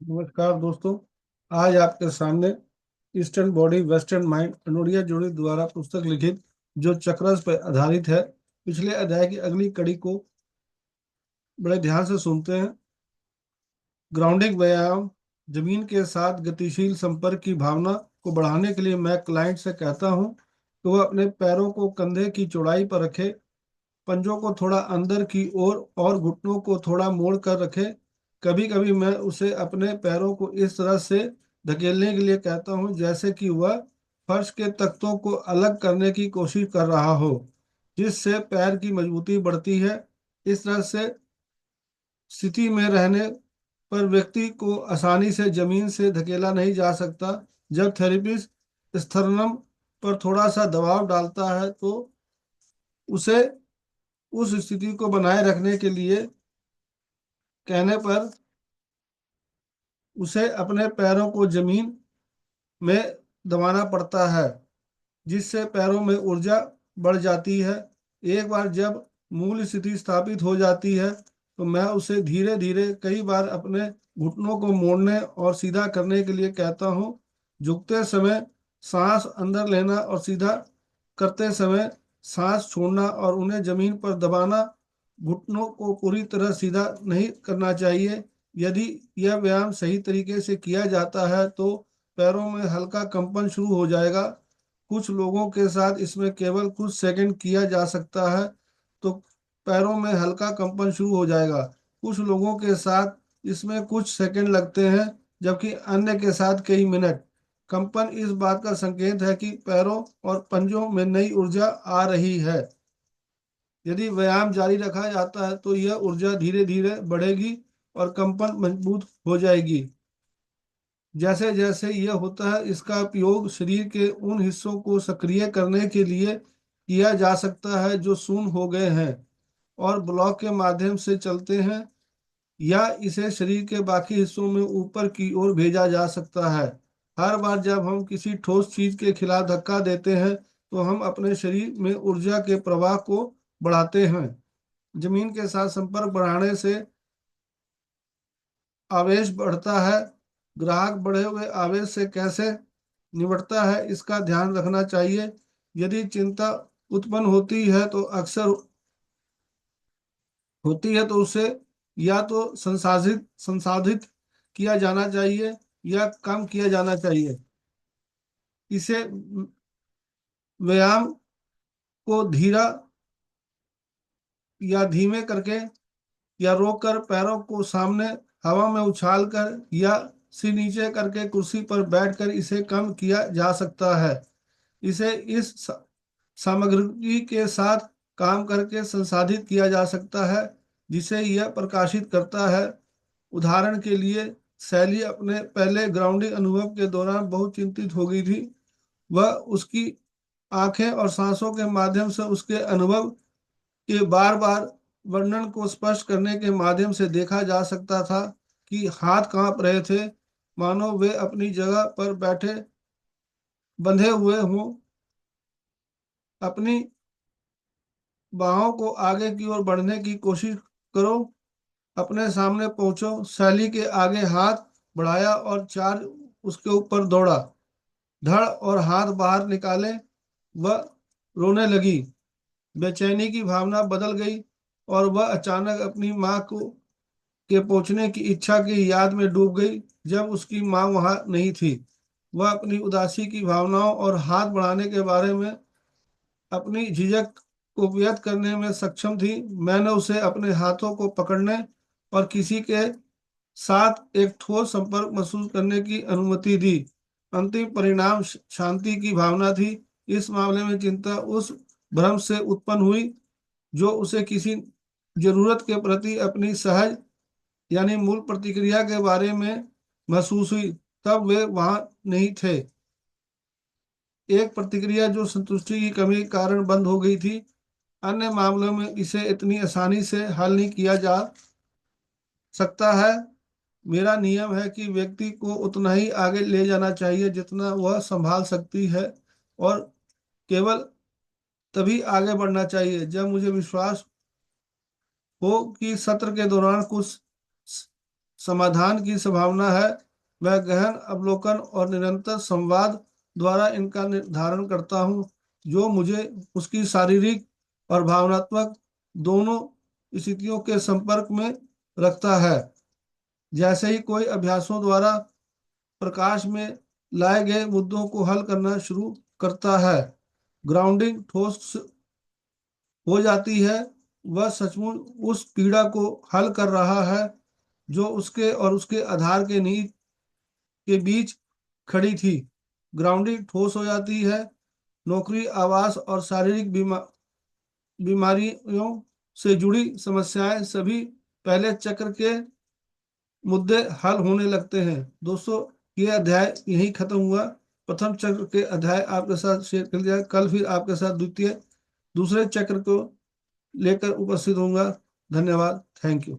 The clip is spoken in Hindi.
नमस्कार दोस्तों। आज आपके सामने ईस्टर्न बॉडी वेस्टर्न माइंड अनुरिया जोड़ी द्वारा पुस्तक लिखित जो चक्रस पर आधारित है, पिछले अध्याय की अगली कड़ी को बड़े ध्यान से सुनते हैं। ग्राउंडिंग व्यायाम। जमीन के साथ गतिशील संपर्क की भावना को बढ़ाने के लिए मैं क्लाइंट से कहता हूं कि वह अपने पैरों को कंधे की चौड़ाई पर रखे, पंजों को थोड़ा अंदर की ओर और घुटनों को थोड़ा मोड़ कर रखे। कभी कभी मैं उसे अपने पैरों को इस तरह से धकेलने के लिए कहता हूँ जैसे कि वह फर्श के तख्तों को अलग करने की कोशिश कर रहा हो, जिससे पैर की मजबूती बढ़ती है। इस तरह से स्थिति में रहने पर व्यक्ति को आसानी से जमीन से धकेला नहीं जा सकता। जब थेरेपिस्ट स्थर्नम पर थोड़ा सा दबाव डालता है तो उसे उस स्थिति को बनाए रखने के लिए कहने पर उसे अपने पैरों को जमीन में दबाना पड़ता है, जिससे पैरों में ऊर्जा बढ़ जाती है। एक बार जब मूल स्थिति स्थापित हो जाती है तो मैं उसे धीरे धीरे कई बार अपने घुटनों को मोड़ने और सीधा करने के लिए कहता हूँ। झुकते समय सांस अंदर लेना और सीधा करते समय सांस छोड़ना और उन्हें जमीन पर दबाना। घुटनों को पूरी तरह सीधा नहीं करना चाहिए। यदि यह व्यायाम सही तरीके से किया जाता है तो पैरों में हल्का कंपन शुरू हो जाएगा। कुछ लोगों के साथ इसमें केवल कुछ सेकंड किया जा सकता है तो पैरों में हल्का कंपन शुरू हो जाएगा। कुछ लोगों के साथ इसमें कुछ सेकंड लगते हैं, जबकि अन्य के साथ कई मिनट। कंपन इस बात का संकेत है कि पैरों और पंजों में नई ऊर्जा आ रही है। यदि व्यायाम जारी रखा जाता है तो यह ऊर्जा धीरे धीरे बढ़ेगी और कंपन मजबूत हो जाएगी। जैसे जैसे यह होता है, इसका उपयोग शरीर के उन हिस्सों को सक्रिय करने के लिए किया जा सकता है जो शून्य हो गए हैं और ब्लॉक के माध्यम से चलते हैं, या इसे शरीर के बाकी हिस्सों में ऊपर की ओर भेजा जा सकता है। हर बार जब हम किसी ठोस चीज के खिलाफ धक्का देते हैं तो हम अपने शरीर में ऊर्जा के प्रवाह को बढ़ाते हैं। जमीन के साथ संपर्क बढ़ाने से आवेश बढ़ता है। ग्राहक बढ़े हुए आवेश से कैसे निपटता है इसका ध्यान रखना चाहिए। यदि चिंता उत्पन्न होती है तो उसे या तो संसाधित संसाधित किया जाना चाहिए या कम किया जाना चाहिए। इसे व्यायाम को धीरा या धीमे करके या रोककर पैरों को सामने हवा में उछालकर या सिर नीचे करके कुर्सी पर बैठकर इसे कम किया जा सकता है। इसे इस सामग्री के साथ काम करके संसाधित किया जा सकता है जिसे यह प्रकाशित करता है। उदाहरण के लिए, शैली अपने पहले ग्राउंडिंग अनुभव के दौरान बहुत चिंतित हो गई थी। वह उसकी आंखें और सांसों के माध्यम से उसके अनुभव के बार बार वर्णन को स्पष्ट करने के माध्यम से देखा जा सकता था कि हाथ कांप रहे थे, मानो वे अपनी जगह पर बैठे बंधे हुए हों। अपनी बाहों को आगे की ओर बढ़ने की कोशिश करो। अपने सामने पहुंचो। शैली के आगे हाथ बढ़ाया और चार उसके ऊपर दौड़ा। धड़ और हाथ बाहर निकाले। वह रोने लगी। बेचैनी की भावना बदल गई और वह अचानक अपनी माँ को के पहुंचने की इच्छा की याद में डूब गई जब उसकी माँ वहां नहीं थी। वह अपनी उदासी की भावनाओं और हाथ बढ़ाने के बारे में अपनी झिझक को व्यक्त करने में सक्षम थी। मैंने उसे अपने हाथों को पकड़ने और किसी के साथ एक ठोस संपर्क महसूस करने की अनुमति दी। अंतिम परिणाम शांति की भावना थी। इस मामले में चिंता उस भ्रम से उत्पन्न हुई जो उसे किसी जरूरत के प्रति अपनी सहज यानी मूल प्रतिक्रिया के बारे में महसूस हुई। तब वे वहां नहीं थे। एक प्रतिक्रिया जो संतुष्टि की कमी के कारण बंद हो गई थी। अन्य मामलों में इसे इतनी आसानी से हल नहीं किया जा सकता है। मेरा नियम है कि व्यक्ति को उतना ही आगे ले जाना चाहिए जितना वह संभाल सकती है, और केवल तभी आगे बढ़ना चाहिए जब मुझे विश्वास हो कि सत्र के दौरान कुछ समाधान की संभावना है, मैं गहन अवलोकन और निरंतर संवाद द्वारा इनका निर्धारण करता हूँ, जो मुझे उसकी शारीरिक और भावनात्मक दोनों स्थितियों के संपर्क में रखता है। जैसे ही कोई अभ्यासों द्वारा प्रकाश में लाए गए मुद्दों को हल करना शुरू करता है, ग्राउंडिंग ठोस हो जाती है। वह सचमुच उस पीड़ा को हल कर रहा है जो उसके और उसके आधार के नींव के बीच खड़ी थी। ग्राउंडिंग ठोस हो जाती है। नौकरी, आवास और शारीरिक बीमारियों से जुड़ी समस्याएं सभी पहले चक्र के मुद्दे हल होने लगते हैं। दोस्तों, ये अध्याय यही खत्म हुआ। प्रथम चक्र के अध्याय आपके साथ शेयर कर दिया। कल फिर आपके साथ दूसरे चक्र को लेकर उपस्थित होऊंगा। धन्यवाद। Thank you.